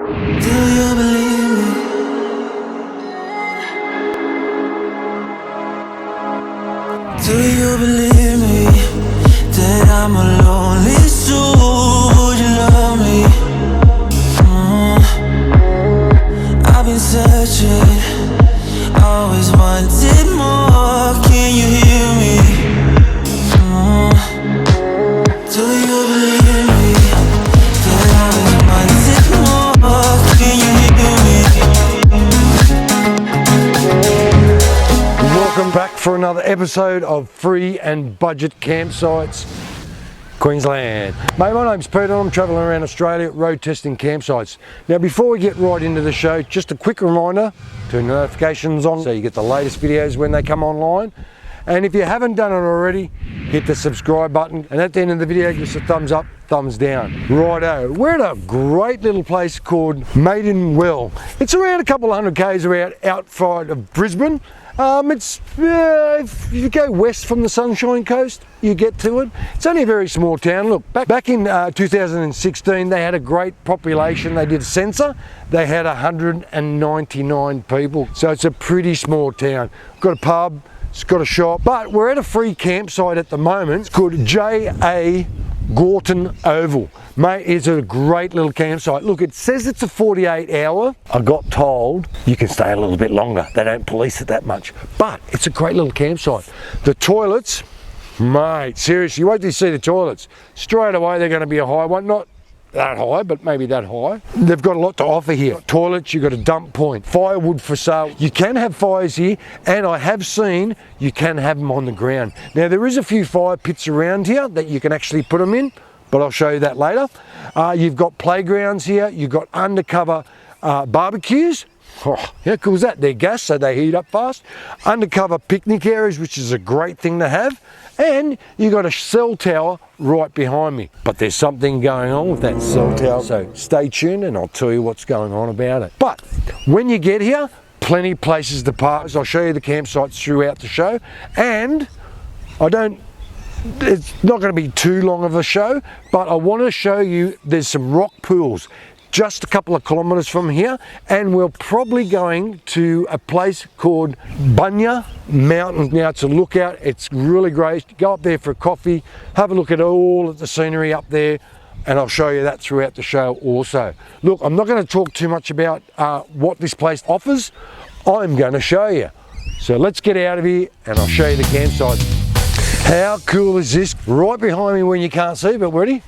Do you believe me? Do you believe me that I'm a lonely soul? Would you love me? I've been searching, always wanted more. Can you hear me? Do you believe me that I always wanted more? Can you hear me? Welcome back for another episode of Free and Budget Campsites, Queensland. Mate, my name's Peter. I'm travelling around Australia road testing campsites. Now, before we get right into the show, just a quick reminder, turn the notifications on so you get the latest videos when they come online. And if you haven't done it already, hit the subscribe button, and at the end of the video, give us a thumbs up, thumbs down. Righto, we're at a great little place called Maidenwell. It's around a couple of 100 k's around outside of Brisbane. If you go west from the Sunshine Coast, you get to it. It's only a very small town. Look, back in 2016, they had a great population. They did a census. They had 199 people. So it's a pretty small town. Got a pub, it's got a shop, but we're at a free campsite at the moment. It's called J.A. Gorton Oval. Mate, it's a great little campsite. Look, it says it's a 48-hour. I got told you can stay a little bit longer. They don't police it that much, but it's a great little campsite. The toilets, mate, seriously, you wait till you see the toilets. Straight away, they're going to be a high one. Not that high, but maybe that high. They've got a lot to offer here. Toilets, you've got a dump point, firewood for sale. You can have fires here, and I have seen you can have them on the ground. Now, there is a few fire pits around here that you can actually put them in, but I'll show you that later. You've got playgrounds here. You've got undercover barbecues. Oh, how cool is that? They're gas, so they heat up fast. Undercover picnic areas, which is a great thing to have. And you've got a cell tower right behind me. But there's something going on with that cell tower, so stay tuned and I'll tell you what's going on about it. But when you get here, plenty of places to park. I'll show you the campsites throughout the show. And it's not going to be too long of a show, but I want to show you there's some rock pools just a couple of kilometres from here, and we're probably going to a place called Bunya Mountain. Now, it's a lookout. It's really great. Go up there for a coffee, have a look at all of the scenery up there, and I'll show you that throughout the show also. Look, I'm not going to talk too much about what this place offers. I'm going to show you. So let's get out of here and I'll show you the campsite. How cool is this? Right behind me when you can't see, but ready?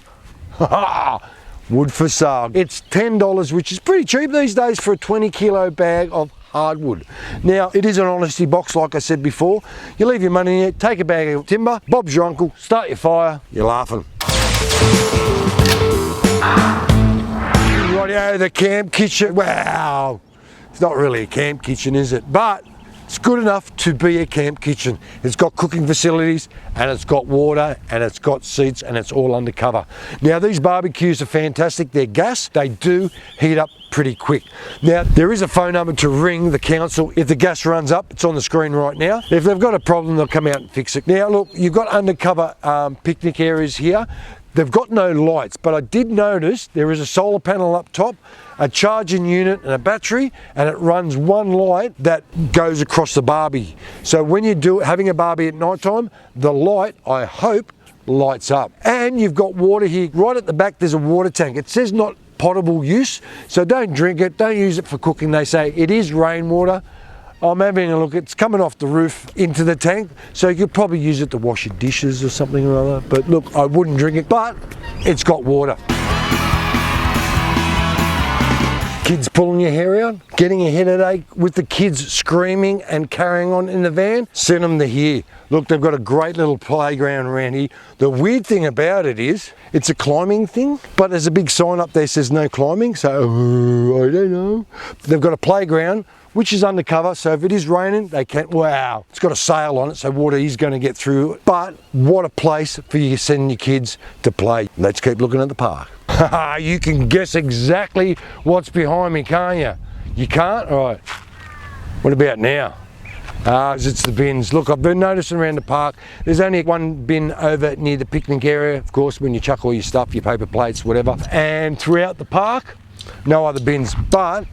Wood for sale. It's $10, which is pretty cheap these days for a 20-kilo bag of hardwood. Now, it is an honesty box, like I said before. You leave your money in there, take a bag of timber, Bob's your uncle, start your fire, you're laughing. Rightio, the camp kitchen. Wow. It's not really a camp kitchen, is it? But it's good enough to be a camp kitchen. It's got cooking facilities, and it's got water, and it's got seats, and it's all undercover. Now, these barbecues are fantastic. They're gas. They do heat up pretty quick. Now, there is a phone number to ring the council if the gas runs up. It's on the screen right now. If they've got a problem, they'll come out and fix it. Now, look, you've got undercover picnic areas here. They've got no lights, but I did notice there is a solar panel up top, a charging unit and a battery, and it runs one light that goes across the barbie. So when you're having a barbie at night time, the light, I hope, lights up. And you've got water here. Right at the back, there's a water tank. It says not potable use, so don't drink it, don't use it for cooking. They say it is rainwater. I'm having a look, it's coming off the roof into the tank, so you could probably use it to wash your dishes or something or other. But look, I wouldn't drink it, but it's got water. Kids pulling your hair out, getting a headache with the kids screaming and carrying on in the van, send them to here. Look, they've got a great little playground around here. The weird thing about it is, it's a climbing thing, but there's a big sign up there that says no climbing, so I don't know. They've got a playground, which is undercover, so if it is raining, they can't, wow. It's got a sail on it, so water is going to get through it. But what a place for you sending your kids to play. Let's keep looking at the park. You can guess exactly what's behind me, can't you? You can't? All right. What about now? It's the bins. Look, I've been noticing around the park, there's only one bin over near the picnic area, of course, when you chuck all your stuff, your paper plates, whatever. And throughout the park, no other bins, but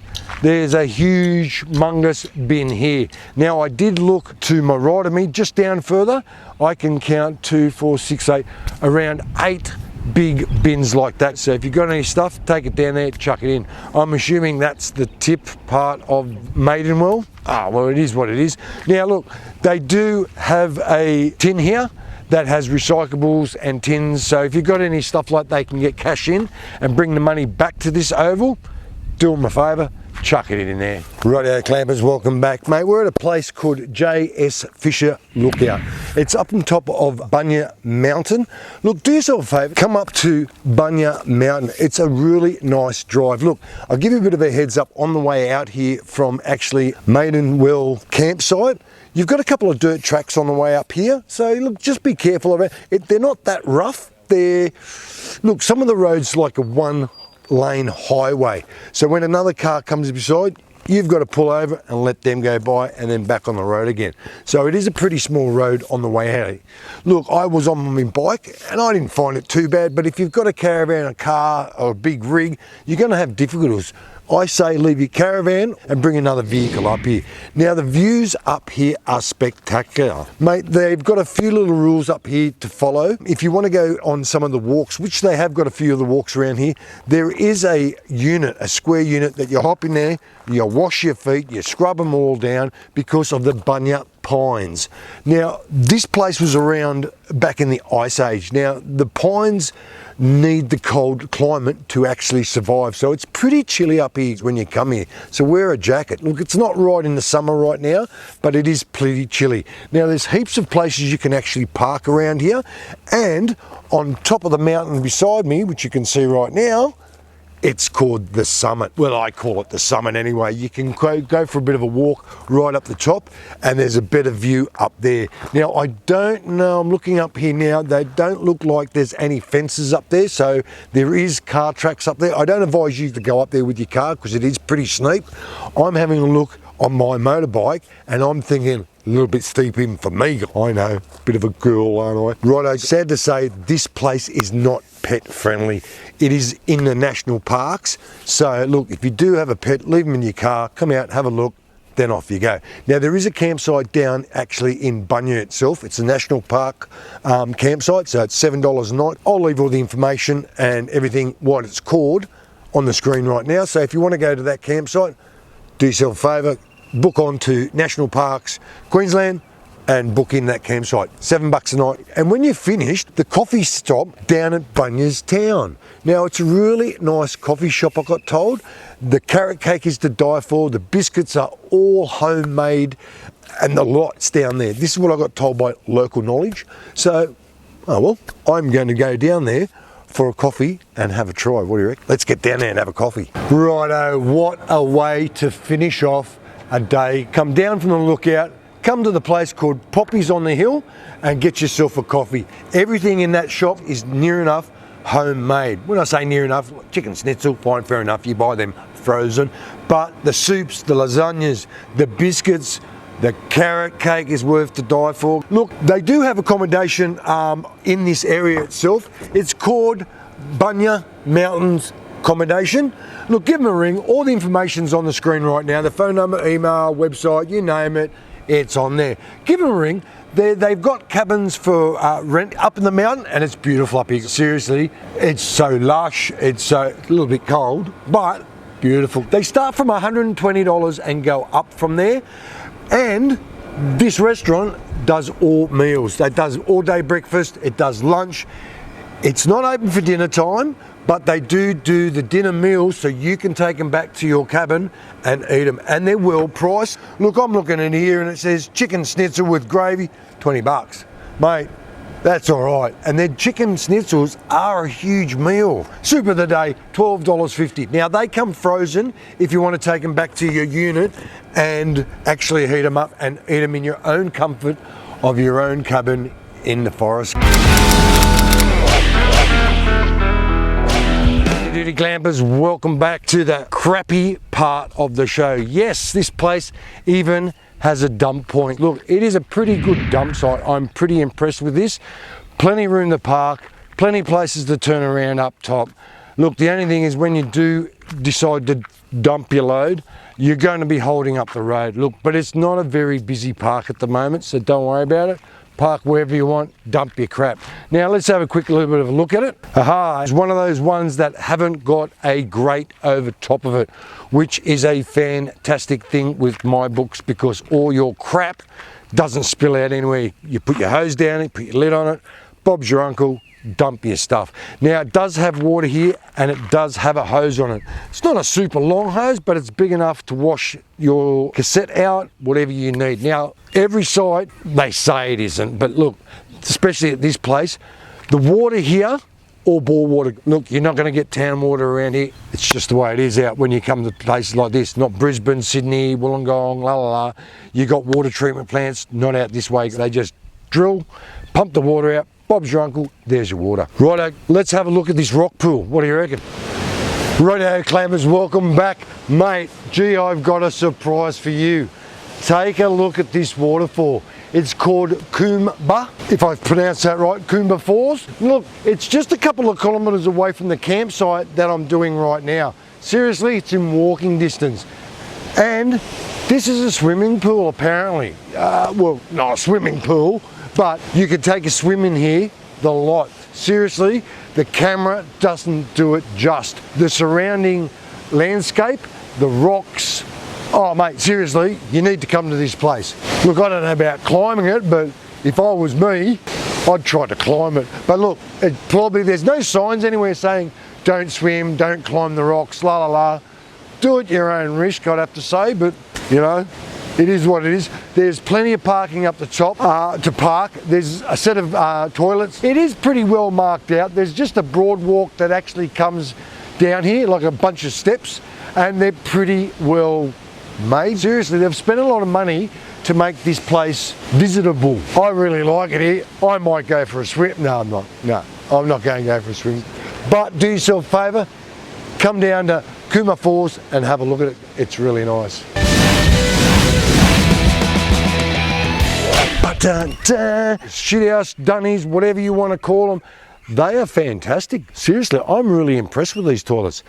there's a huge humongous bin here. Now I did look to my right of me, just down further, I can count 2, 4, 6, 8, around 8 big bins like that. So if you've got any stuff, take it down there, chuck it in. I'm assuming that's the tip part of Maidenwell. Well, it is what it is. Now look, they do have a tin here that has recyclables and tins, so if you've got any stuff like they can get cash in and bring the money back to this oval, do them a favour, chuck it in there. Rightio clampers, welcome back. Mate, we're at a place called J.S. Fisher Lookout. It's up on top of Bunya Mountain. Look, do yourself a favour, come up to Bunya Mountain. It's a really nice drive. Look, I'll give you a bit of a heads up on the way out here from actually Maidenwell campsite. You've got a couple of dirt tracks on the way up here, so look, just be careful of it. They're not that rough. Look, some of the roads like a one-lane highway, so when another car comes beside, you've got to pull over and let them go by and then back on the road again. So it is a pretty small road on the way out. Look, I was on my bike and I didn't find it too bad, but if you've got a caravan, a car or a big rig, you're going to have difficulties. I say leave your caravan and bring another vehicle up here. Now the views up here are spectacular. Mate, they've got a few little rules up here to follow. If you want to go on some of the walks, which they have got a few of the walks around here, there is a unit, a square unit that you hop in there, you wash your feet, you scrub them all down because of the Bunya pines. Now this place was around back in the Ice Age. Now the pines need the cold climate to actually survive, so it's pretty chilly up here when you come here, so wear a jacket. Look, it's not right in the summer right now, but it is pretty chilly. Now there's heaps of places you can actually park around here, and on top of the mountain beside me, which you can see right now, it's called the summit. Well, I call it the summit anyway. You can go for a bit of a walk right up the top and there's a better view up there. Now, I don't know, I'm looking up here now, they don't look like there's any fences up there, so there is car tracks up there. I don't advise you to go up there with your car because it is pretty steep. I'm having a look on my motorbike and I'm thinking, a little bit steep even for me. I know, bit of a girl, aren't I? Righto, sad to say, this place is not pet friendly. It is in the national parks. So look, if you do have a pet, leave them in your car, come out, have a look, then off you go. Now there is a campsite down actually in Bunya itself. It's a national park campsite, so it's $7 a night. I'll leave all the information and everything, what it's called, on the screen right now. So if you want to go to that campsite, do yourself a favour, book on to National Parks Queensland and book in that campsite. $7 a night. And when you're finished, the coffee stop down at Bunya's town. Now it's a really nice coffee shop, I got told. The carrot cake is to die for, the biscuits are all homemade, and the lights down there. This is what I got told by local knowledge. So, oh well, I'm going to go down there for a coffee and have a try. What do you reckon? Let's get down there and have a coffee. Righto, what a way to finish off a day. Come down from the lookout, come to the place called Poppies on the hill and get yourself a coffee. Everything in that shop is near enough homemade. When I say near enough, chicken schnitzel, fine, fair enough, you buy them frozen. But the soups, the lasagnas, the biscuits, the carrot cake is worth to die for. Look, they do have accommodation in this area itself. It's called Bunya Mountains Accommodation. Look, give them a ring. All the information's on the screen right now. The phone number, email, website, you name it, it's on there. Give them a ring. They've got cabins for rent up in the mountain and it's beautiful up here. Seriously, it's so lush. It's a little bit cold, but beautiful. They start from $120 and go up from there. And this restaurant does all meals. It does all day breakfast, it does lunch. It's not open for dinner time, but they do the dinner meals so you can take them back to your cabin and eat them. And they're well priced. Look, I'm looking in here and it says chicken schnitzel with gravy, $20. Mate, that's all right. And their chicken schnitzels are a huge meal. Soup of the day, $12.50. Now they come frozen if you want to take them back to your unit and actually heat them up and eat them in your own comfort of your own cabin in the forest. Duty clampers, welcome back to the crappy part of the show. Yes, this place even has a dump point. Look, it is a pretty good dump site. I'm pretty impressed with this. Plenty of room to park, plenty of places to turn around up top. Look, the only thing is when you do decide to dump your load, you're going to be holding up the road. Look, but it's not a very busy park at the moment, so don't worry about it. Park wherever you want, dump your crap. Now let's have a quick little bit of a look at it. Aha, it's one of those ones that haven't got a grate over top of it, which is a fantastic thing with my books, because all your crap doesn't spill out anywhere. You put your hose down, you put your lid on it, Bob's your uncle, dump your stuff. Now it does have water here and it does have a hose on it. It's not a super long hose, but it's big enough to wash your cassette out, whatever you need. Now every site, they say it isn't, but look, especially at this place, the water here, all bore water. Look, you're not going to get town water around here. It's just the way it is out when you come to places like this, not Brisbane, Sydney, Wollongong, la la la. You got water treatment plants, not out this way. They just drill, pump the water out, Bob's your uncle, there's your water. Righto, let's have a look at this rock pool. What do you reckon? Righto, clammers, welcome back. Mate, gee, I've got a surprise for you. Take a look at this waterfall. It's called Coomba, if I've pronounced that right, Coomba Falls. Look, it's just a couple of kilometres away from the campsite that I'm doing right now. Seriously, it's in walking distance. And this is a swimming pool, apparently. Well, not a swimming pool, but you could take a swim in here, the lot. Seriously, the camera doesn't do it just. The surrounding landscape, the rocks, oh mate, seriously, you need to come to this place. Look, I don't know about climbing it, but if I was me, I'd try to climb it. But look, there's no signs anywhere saying don't swim, don't climb the rocks, la la la. Do it at your own risk, I'd have to say, but you know, it is what it is. There's plenty of parking up the top to park. There's a set of toilets. It is pretty well marked out. There's just a broad walk that actually comes down here, like a bunch of steps, and they're pretty well made. Seriously, they've spent a lot of money to make this place visitable. I really like it here. I might go for a swim. No, I'm not. No, I'm not going to go for a swim. But do yourself a favour, come down to Coomba Falls and have a look at it. It's really nice. Shithouse, dunnies, whatever you want to call them, they are fantastic. Seriously, I'm really impressed with these toilets.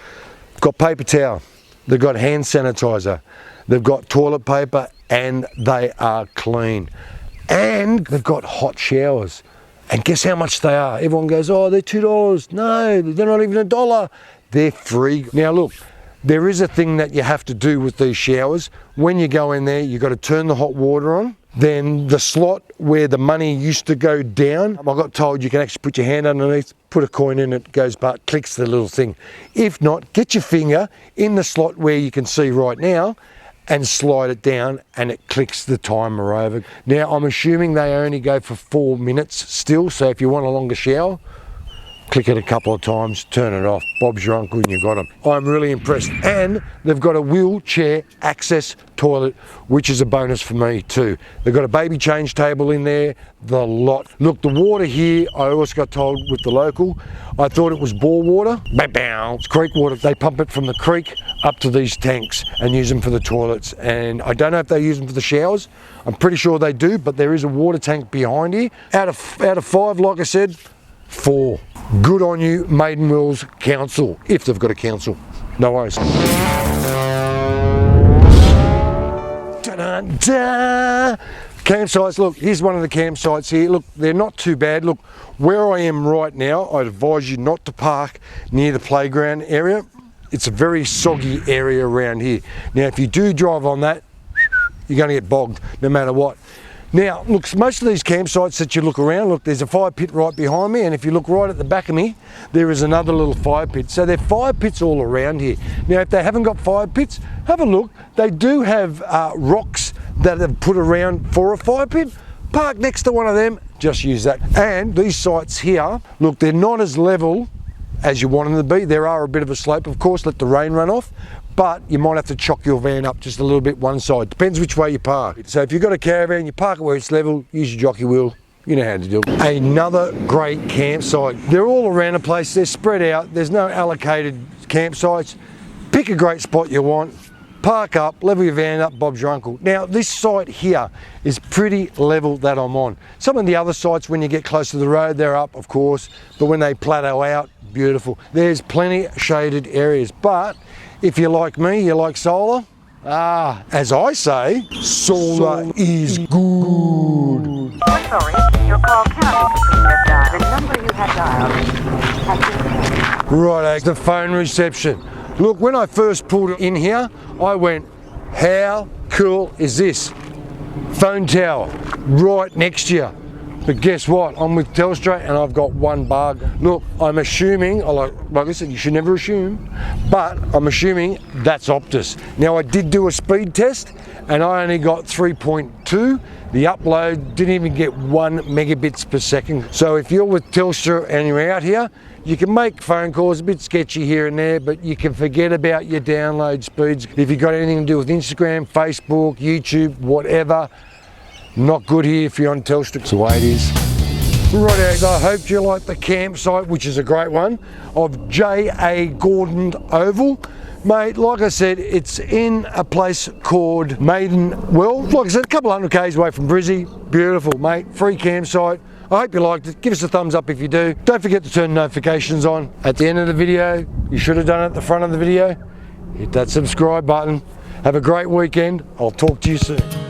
They've got paper towel, they've got hand sanitizer, they've got toilet paper, and they are clean. And they've got hot showers. And guess how much they are? Everyone goes, oh, they're $2. No, they're not even $1. They're free. Now look, there is a thing that you have to do with these showers. When you go in there, you've got to turn the hot water on. Then the slot where the money used to go down, I got told you can actually put your hand underneath, put a coin in, it goes back, clicks the little thing. If not, get your finger in the slot where you can see right now and slide it down and it clicks the timer over. Now I'm assuming they only go for 4 minutes still, so if you want a longer shower, click it a couple of times, turn it off. Bob's your uncle and you got them. I'm really impressed. And they've got a wheelchair access toilet, which is a bonus for me too. They've got a baby change table in there, the lot. Look, the water here, I always got told with the local, I thought it was bore water. It's creek water. They pump it from the creek up to these tanks and use them for the toilets. And I don't know if they use them for the showers. I'm pretty sure they do, but there is a water tank behind here. Out of 5, like I said, 4. Good on you, Maidenwell's council, if they've got a council. No worries. Ta-da-da! Campsites, look, here's one of the campsites here. Look, they're not too bad. Look, where I am right now, I'd advise you not to park near the playground area. It's a very soggy area around here. Now, if you do drive on that, you're going to get bogged no matter what. Now, look, most of these campsites that you look around, look, there's a fire pit right behind me, and if you look right at the back of me, there is another little fire pit. So there are fire pits all around here. Now, if they haven't got fire pits, have a look. They do have rocks that have put around for a fire pit. Park next to one of them, just use that. And these sites here, look, they're not as level as you want them to be. There are a bit of a slope, of course, let the rain run off, but you might have to chock your van up just a little bit one side. Depends which way you park. So if you've got a caravan, you park it where it's level, use your jockey wheel, you know how to do it. Another great campsite. They're all around the place, they're spread out, there's no allocated campsites. Pick a great spot you want, park up, level your van up, Bob's your uncle. Now this site here is pretty level that I'm on. Some of the other sites, when you get close to the road, they're up, of course, but when they plateau out, beautiful. There's plenty of shaded areas, but If you're like me, you like solar. As I say, solar is good. We're sorry, your call cannot be completed. The number you have dialed has been... Right, the phone reception. Look, when I first pulled in here, I went, how cool is this? Phone tower right next to you. But guess what? I'm with Telstra and I've got one bug. Look, I'm assuming, like I said, you should never assume, but I'm assuming that's Optus. Now, I did do a speed test and I only got 3.2. The upload didn't even get 1 megabits per second. So if you're with Telstra and you're out here, you can make phone calls, a bit sketchy here and there, but you can forget about your download speeds. If you've got anything to do with Instagram, Facebook, YouTube, whatever, not good here if you're on Telstra. It's the way it is. Right, I hope you like the campsite, which is a great one, of J.A. Gorton Oval. Mate, like I said, it's in a place called Maidenwell. Like I said, a couple 100 k's away from Brizzy. Beautiful, mate. Free campsite. I hope you liked it. Give us a thumbs up if you do. Don't forget to turn notifications on. At the end of the video, you should have done it at the front of the video. Hit that subscribe button. Have a great weekend. I'll talk to you soon.